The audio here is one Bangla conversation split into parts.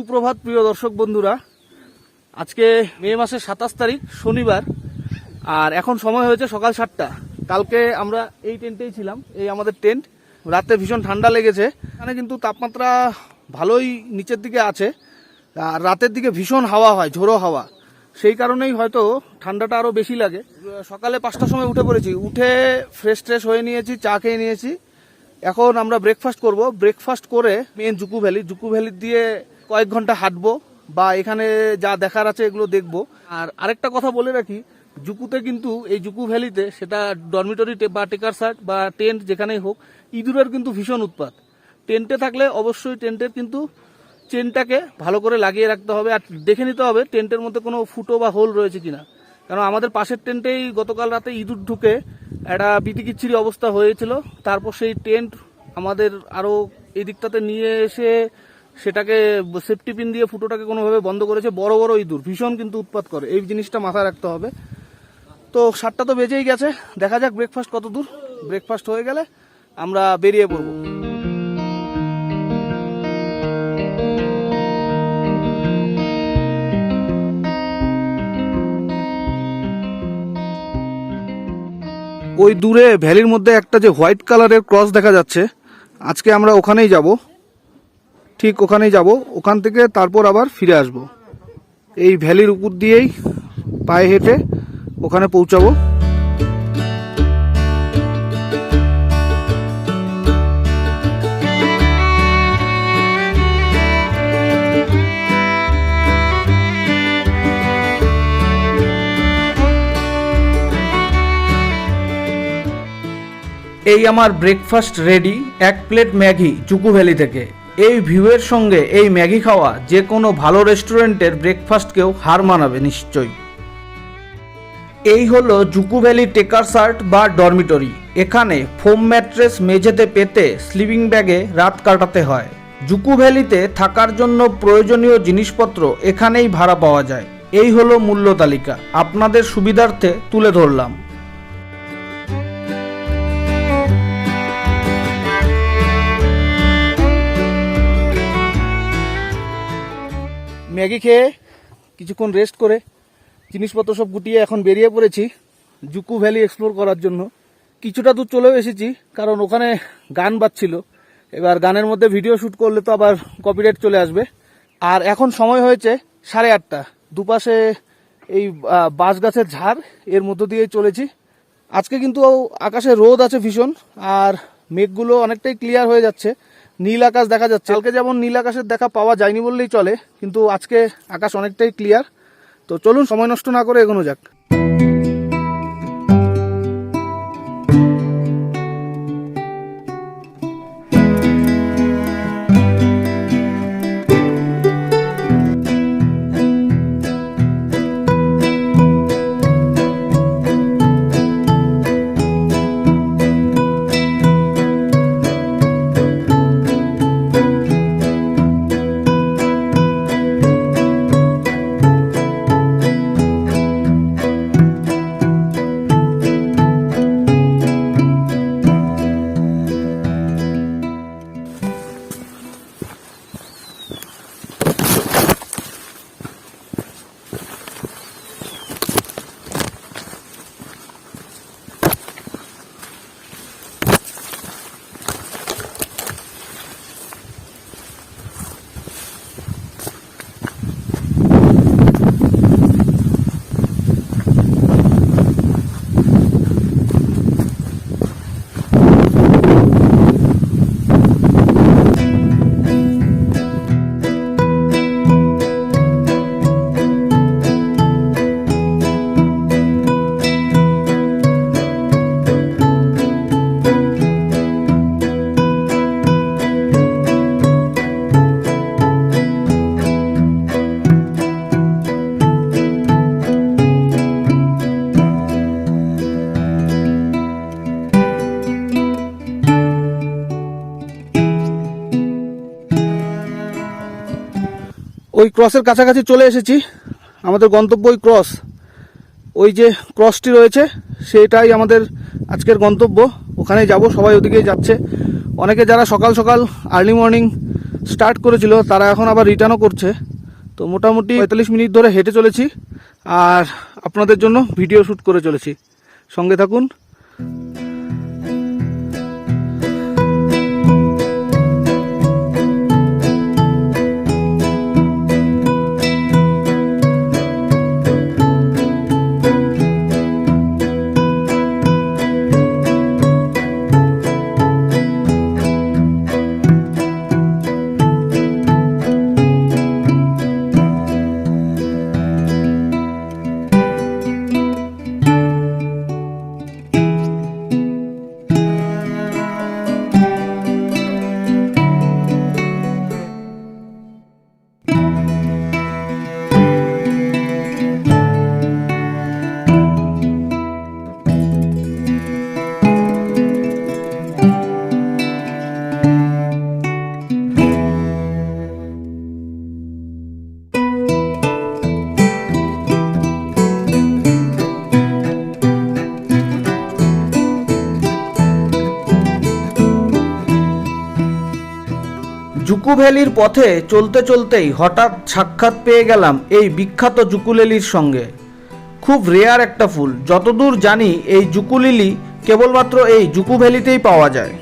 সুপ্রভাত প্রিয় দর্শক বন্ধুরা। আজকে মে মাসের 27 তারিখ শনিবার, আর এখন সময় হয়েছে সকাল 7টা। কালকে আমরা এই টেন্টেই ছিলাম, এই আমাদের টেন্ট। রাতে ভীষণ ঠান্ডা লেগেছে, এখানে কিন্তু তাপমাত্রা ভালোই নিচের দিকে আছে, আর রাতের দিকে ভীষণ হাওয়া হয়, ঝোড়ো হাওয়া, সেই কারণেই হয়তো ঠান্ডাটা আরও বেশি লাগে। সকালে 5টার সময় উঠে পড়েছি, উঠে ফ্রেশ ট্রেশ হয়ে নিয়েছি, চা খেয়ে নিয়েছি। এখন আমরা ব্রেকফাস্ট করব। ব্রেকফাস্ট করে মেন জুকু ভ্যালি দিয়ে কয়েক ঘন্টা হাঁটবো, বা এখানে যা দেখার আছে এগুলো দেখবো। আর আরেকটা কথা বলে রাখি, জুকুতে কিন্তু এই জুকু ভ্যালিতে, সেটা ডরমিটরি বা টেকার সার্ট বা টেন্ট যেখানেই হোক, ইঁদুরের কিন্তু ভীষণ উৎপাত। টেন্টে থাকলে অবশ্যই টেন্টের কিন্তু চেনটাকে ভালো করে লাগিয়ে রাখতে হবে, আর দেখে নিতে হবে টেন্টের মধ্যে কোনো ফুটো বা হোল রয়েছে কিনা। কারণ আমাদের পাশের টেন্টেই গতকাল রাতে ইঁদুর ঢুকে একটা বিতিকিচ্ছিরি অবস্থা হয়েছিল। তারপর সেই টেন্ট আমাদের আরও এই দিকটাতে নিয়ে এসে সেটাকে সেফটি পিন দিয়ে ফুটোটাকে কোনোভাবে বন্ধ করেছে। বড় বড় ইঁদুর ভীষণ কিন্তু উৎপাত করে, এই জিনিসটা মাথায় রাখতে হবে। তো 7টা তো বেজেই গেছে, দেখা যাক ব্রেকফাস্ট কত দূর। ব্রেকফাস্ট হয়ে গেলে আমরা বেরিয়ে পড়ব। ওই দূরে ভ্যালির মধ্যে একটা যে হোয়াইট কালারের ক্রস দেখা যাচ্ছে, আজকে আমরা ওখানেই যাব, ঠিক ওখানেই যাব। ওখান থেকে তারপর আবার ফিরে আসব। এই ভ্যালির উপর দিয়েই পায়ে হেঁটে ওখানে পৌঁছাবো। এই আমার breakfast ready, 1 plate Maggi Dzukou valley থেকে। এই ভিউয়ের সঙ্গে এই ম্যাগি খাওয়া যে কোনো ভালো রেস্টুরেন্টের ব্রেকফাস্টকেও হার মানাবে নিশ্চয়ই। এই হলো জুকু ভ্যালি টেকার সার্ট বা ডরমিটরি। এখানে ফোম ম্যাট্রেস মেঝেতে পেতে স্লিপিং ব্যাগে রাত কাটাতে হয়। জুকু ভ্যালিতে থাকার জন্য প্রয়োজনীয় জিনিসপত্র এখানেই ভাড়া পাওয়া যায়। এই হলো মূল্য তালিকা, আপনাদের সুবিধার্থে তুলে ধরলাম। ম্যাগি খেয়ে কিছুক্ষণ রেস্ট করে জিনিসপত্র সব গুটিয়ে এখন বেরিয়ে পড়েছি জুকু ভ্যালি এক্সপ্লোর করার জন্য। কিছুটা দূর চলেও এসেছি, কারণ ওখানে গান বাজছিল। এবার গানের মধ্যে ভিডিও শ্যুট করলে তো আবার কপিরাইট চলে আসবে। আর এখন সময় হয়েছে 8:30। দুপাশে এই বাঁশ গাছের ঝাড়, এর মধ্য দিয়ে চলেছি। আজকে কিন্তু আকাশে রোদ আছে ভীষণ, আর মেঘগুলো অনেকটাই ক্লিয়ার হয়ে যাচ্ছে, নীল আকাশ দেখা যাচ্ছে। কালকে যেমন নীল আকাশের দেখা পাওয়া যায়নি বললেই চলে, কিন্তু আজকে আকাশ অনেকটাই ক্লিয়ার। তো চলুন সময় নষ্ট না করে এগোনো যাক। ওই ক্রসের কাছাকাছি চলে এসেছি। আমাদের গন্তব্য ওই ক্রস, ওই যে ক্রসটি রয়েছে সেটাই আমাদের আজকের গন্তব্য। ওখানে যাব, সবাই ওদিকেই যাচ্ছে। অনেকে যারা সকাল সকাল আর্লি মর্নিং স্টার্ট করেছিল তারা এখন আবার রিটার্নও করছে। তো মোটামুটি 45 মিনিট ধরে হেঁটে চলেছি আর আপনাদের জন্য ভিডিও শ্যুট করে চলেছি। সঙ্গে থাকুন। জুকু ভ্যালির পথে চলতে চলতেই হঠাৎ সাক্ষাৎ পেয়ে গেলাম এই বিখ্যাত জুকুলিলির সঙ্গে। খুব রেয়ার একটা ফুল, যতদূর জানি এই জুকুলিলি কেবলমাত্র এই জুকু ভ্যালিতেই পাওয়া যায়।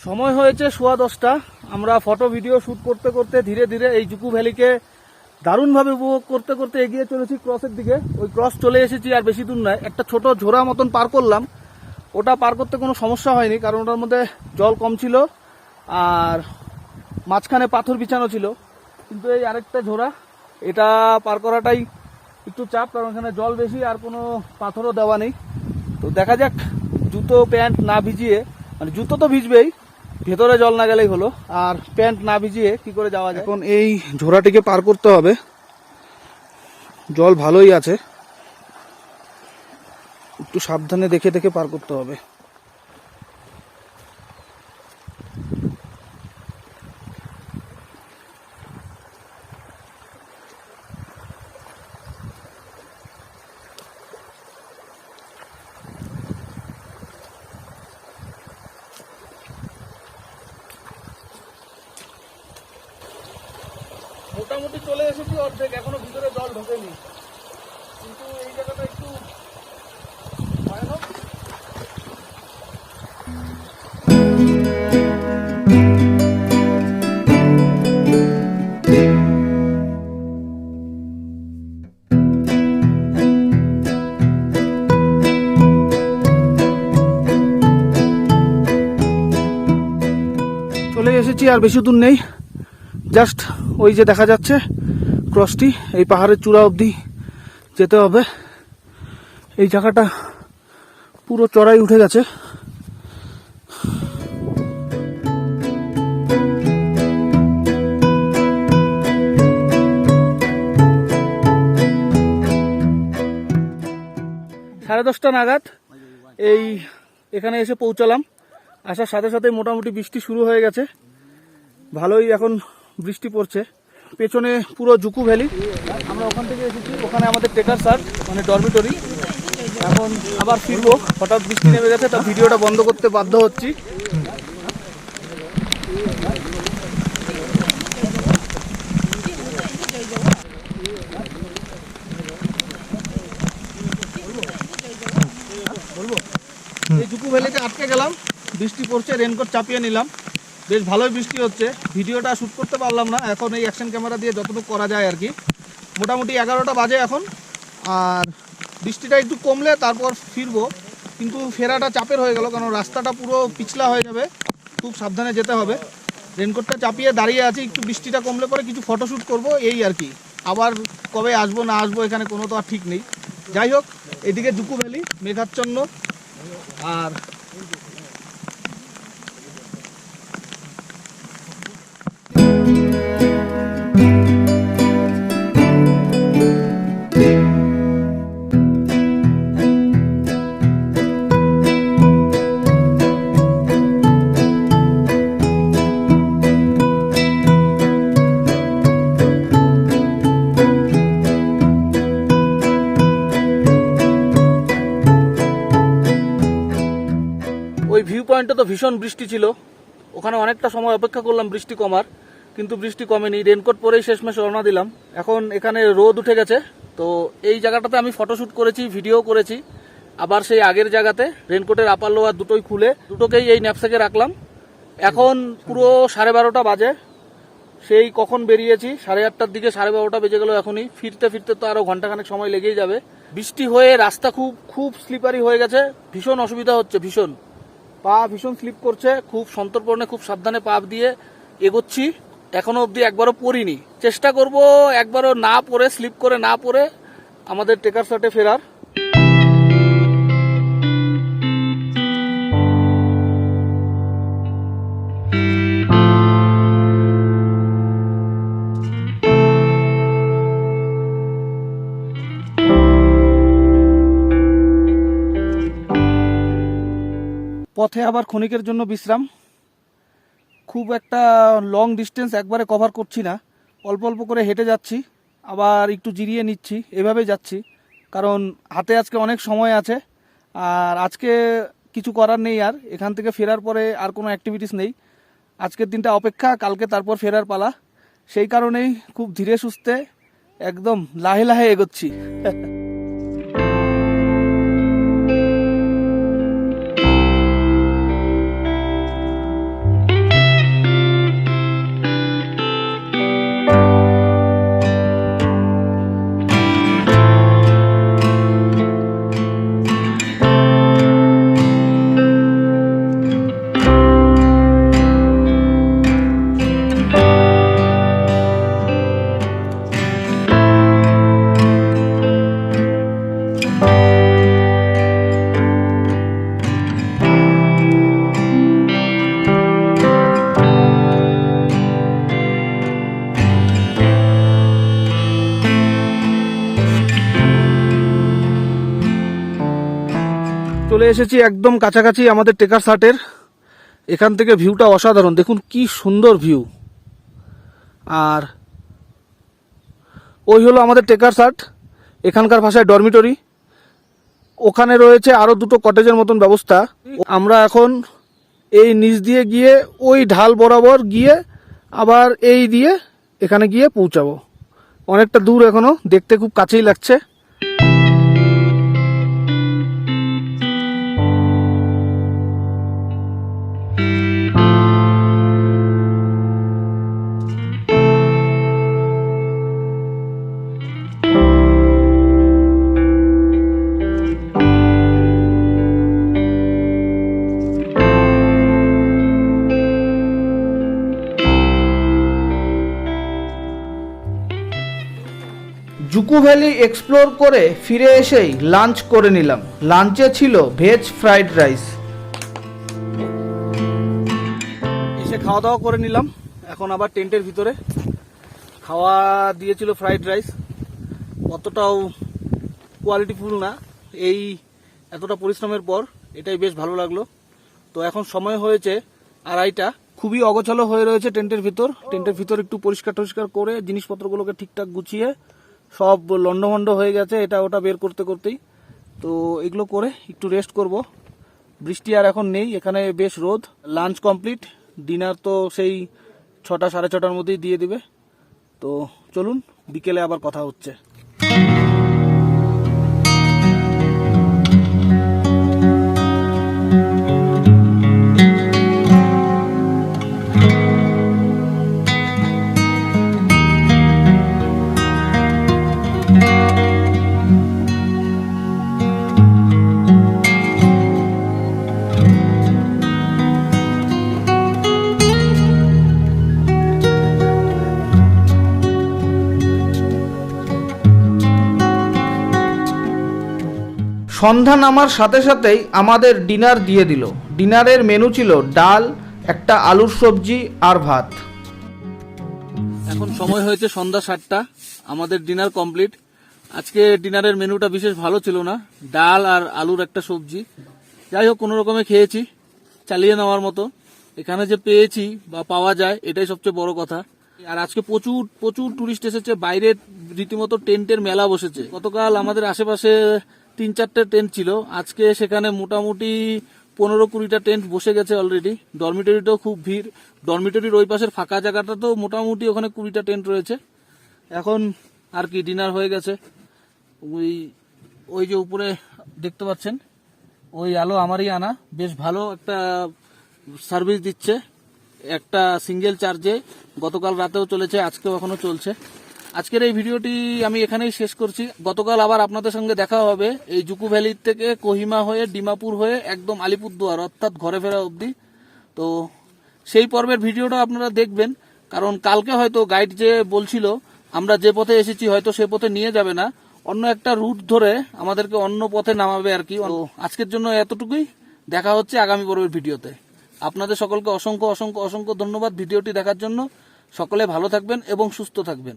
সময় হয়েছে 10:15। আমরা ফটো ভিডিও শ্যুট করতে করতে ধীরে ধীরে এই জুকু ভ্যালিকে দারুণভাবে উপভোগ করতে করতে এগিয়ে চলেছি ক্রসের দিকে। ওই ক্রস চলে এসেছি, আর বেশি দূর নয়। একটা ছোট ঝোড়া মতন পার করলাম, ওটা পার করতে কোনো সমস্যা হয়নি কারণ ওটার মধ্যে জল কম ছিল আর মাঝখানে পাথর বিছানো ছিল। কিন্তু এই আরেকটা ঝোড়া, এটা পার করাটাই একটু চাপ কারণ এখানে জল বেশি আর কোনো পাথরও দেওয়া নেই। তো দেখা যাক, জুতো প্যান্ট না ভিজিয়ে, মানে জুতো তো ভিজবেই, ভেতরে জল না গেলেই হলো, আর প্যান্ট না ভিজিয়ে কি করে যাওয়া যায়। এখন এই ঝোড়াটিকে পার করতে হবে, জল ভালোই আছে, একটু সাবধানে দেখে দেখে পার করতে হবে। মোটামুটি চলে এসেছি অর্ধেক, এখনো ভিতরে জল ঢোকেনি, কিন্তু এই জায়গাটা একটু ভয়ানক। চলে এসেছি, আর বেশি দূর নেই, জাস্ট ওই যে দেখা যাচ্ছে ক্রসটি, এই পাহাড়ের চূড়া অবধি যেতে হবে। এই জায়গাটা পুরো চড়াই উঠে গেছে। সাড়ে 10টা নাগাদ এই এখানে এসে পৌঁছালাম। আসার সাথে সাথে মোটামুটি বৃষ্টি শুরু হয়ে গেছে, ভালোই এখন বৃষ্টি পড়ছে। পেছনে পুরো জুকু ভ্যালি, আমরা ওখান থেকে এসেছি, ওখানে আমাদের টেকার স্যার মানে ডরমিটরি। এখন আবার ফিরবো, হঠাৎ বৃষ্টি নেমে গেছে, তা ভিডিওটা বন্ধ করতে বাধ্য হচ্ছি। এই জুকু ভ্যালিতে আটকে গেলাম, বৃষ্টি পড়ছে, রেনকোট চাপিয়ে নিলাম। বেশ ভালোই বৃষ্টি হচ্ছে। ভিডিওটা শ্যুট করতে পারলাম না, এখন এই অ্যাকশন ক্যামেরা দিয়ে যতটুকু করা যায় আর কি। মোটামুটি 11টা বাজে এখন, আর বৃষ্টিটা একটু কমলে তারপর ফিরবো। কিন্তু ফেরাটা চাপের হয়ে গেল, কারণ রাস্তাটা পুরো পিছলা হয়ে যাবে, খুব সাবধানে যেতে হবে। রেনকোটটা চাপিয়ে দাঁড়িয়ে আছি, একটু বৃষ্টিটা কমলে পরে কিছু ফটোশ্যুট করব এই আর কি। আবার কবে আসবো না আসবো এখানে কোনো তো আর ঠিক নেই। যাই হোক, এদিকে জুকু ভ্যালি মেঘাচ্ছন্ন, আর ওই ভিউ পয়েন্টে তো ভীষণ বৃষ্টি ছিল, ওখানে অনেকটা সময় অপেক্ষা করলাম বৃষ্টি কমার, কিন্তু বৃষ্টি কমেনি। রেনকোট পরেই শেষমেশ রওনা দিলাম। এখন এখানে রোদ উঠে গেছে, তো এই জায়গাটাতে আমি ফটোশ্যুট করেছি, ভিডিও করেছি। আবার সেই আগের জায়গাতে রেনকোটের আপার লোয়ার দুটোই খুলে দুটোকেই এই ন্যাপস্যাকে রাখলাম। এখন পুরো 12:30 বাজে, সেই কখন বেরিয়েছি 8:30টার দিকে, 12:30 বেজে গেল এখনই। ফিরতে ফিরতে তো আরো ঘন্টাখানেক সময় লেগেই যাবে। বৃষ্টি হয়ে রাস্তা খুব খুব স্লিপারি হয়ে গেছে, ভীষণ অসুবিধা হচ্ছে, ভীষণ পা ভীষণ স্লিপ করছে। খুব সন্তর্পণে খুব সাবধানে পা দিয়ে এগোচ্ছি। এখনো অবধি একবারও পড়িনি, চেষ্টা করব একবারও না পড়ে, স্লিপ করে না পড়ে আমাদের টেকার সাটে ফেরার। পথে আবার ক্ষণিকের জন্য বিশ্রাম। খুব একটা লং ডিস্টেন্স একবারে কভার করছি না, অল্প অল্প করে হেঁটে যাচ্ছি, আবার একটু জিরিয়ে নিচ্ছি, এভাবেই যাচ্ছি। কারণ হাতে আজকে অনেক সময় আছে, আর আজকে কিছু করার নেই। আর এখান থেকে ফেরার পরে আর কোনো অ্যাক্টিভিটিস নেই। আজকের দিনটা অপেক্ষা, কালকে তারপর ফেরার পালা। সেই কারণেই খুব ধীরে সুস্থে একদম লাহে লাহে এগোচ্ছি। চলে এসেছি একদম কাছাকাছি আমাদের টেকার সাটের। এখান থেকে ভিউটা অসাধারণ, দেখুন কি সুন্দর ভিউ। আর ওই হলো আমাদের টেকার সাট, এখানকার ভাষায় ডরমিটরি। ওখানে রয়েছে আরো দুটো কটেজের মতন ব্যবস্থা। আমরা এখন এই নিচ দিয়ে গিয়ে ওই ঢাল বরাবর গিয়ে আবার এই দিয়ে এখানে গিয়ে পৌঁছাবো। অনেকটা দূর এখনো, দেখতে খুব কাছেই লাগছে। জুকু ভ্যালি এক্সপ্লোর করে ফিরে এসেই লাঞ্চ করে নিলাম। লাঞ্চে ছিল ভেজ ফ্রাইড রাইস। এসে খাওয়া দাওয়া করে নিলাম, এখন আবার টেন্টের ভিতরে। খাওয়া দিয়েছিল ফ্রাইড রাইস, অতটাও কোয়ালিটিফুল না। এই এতটা পরিশ্রমের পর এটাই বেশ ভালো লাগলো। তো এখন সময় হয়েছে 2:30। খুবই অগোছালো হয়ে রয়েছে টেন্টের ভিতর। টেন্টের ভিতর একটু পরিষ্কার টরিষ্কার করে জিনিসপত্রগুলোকে ঠিকঠাক গুছিয়ে সব লন্ডভন্ড হয়ে গেছে, এটা ওটা বের করতে করতেই। তো এগুলো করে একটু রেস্ট করব। বৃষ্টি আর এখন নেই, এখানে বেশ রোদ। লাঞ্চ কমপ্লিট, ডিনার তো সেই 6টা 6:30টার মধ্যেই দিয়ে দিবে। তো চলুন, বিকেলে আবার কথা হচ্ছে। সন্ধ্যা নামার সাথে সাথেই আমাদের ডিনার দিয়ে দিল। ডিনারের মেনু ছিল ডাল, একটা আলুর সবজি আর ভাত। এখন সময় হয়েছে সন্ধ্যা 7টা, আমাদের ডিনার কমপ্লিট। আজকে ডিনারের মেনুটা বিশেষ ভালো ছিল না, ডাল আর আলুর একটা সবজি। যাই হোক, কোনো রকমে খেয়েছি, চালিয়ে নেওয়ার মতো। এখানে যে পেয়েছি বা পাওয়া যায় এটাই সবচেয়ে বড় কথা। আর আজকে প্রচুর প্রচুর টুরিস্ট এসেছে, বাইরে রীতিমতো টেন্টের মেলা বসেছে। গতকাল আমাদের আশেপাশে 3-4টে টেন্ট ছিল, আজকে সেখানে মোটামুটি 15-20টা টেন্ট বসে গেছে অলরেডি। ডরমিটরিতেও খুব ভিড়, ডরমিটরির ওই পাশের ফাঁকা জায়গাটা তো মোটামুটি ওখানে 20টা টেন্ট রয়েছে। এখন আর কি ডিনার হয়ে গেছে। ওই যে উপরে দেখতে পাচ্ছেন ওই আলো আমারই আনা, বেশ ভালো একটা সার্ভিস দিচ্ছে, একটা সিঙ্গেল চার্জে। গতকাল রাতেও চলেছে, আজকেও এখনো চলছে। আজকের এই ভিডিওটি আমি এখানেই শেষ করছি। গতকাল আবার আপনাদের সঙ্গে দেখা হবে এই জুকু ভ্যালি থেকে কোহিমা হয়ে ডিমাপুর হয়ে একদম আলিপুরদুয়ার, অর্থাৎ ঘরে ফেরা অবধি। তো সেই পর্বের ভিডিওটা আপনারা দেখবেন, কারণ কালকে হয়তো গাইড যে বলছিল আমরা যে পথে এসেছি হয়তো সে পথে নিয়ে যাবে না, অন্য একটা রুট ধরে আমাদেরকে অন্য পথে নামাবে আর কি। আজকের জন্য এতটুকুই, দেখা হচ্ছে আগামী পর্বের ভিডিওতে। আপনাদের সকলকে অসংখ্য অসংখ্য অসংখ্য ধন্যবাদ ভিডিওটি দেখার জন্য। সকলে ভালো থাকবেন এবং সুস্থ থাকবেন।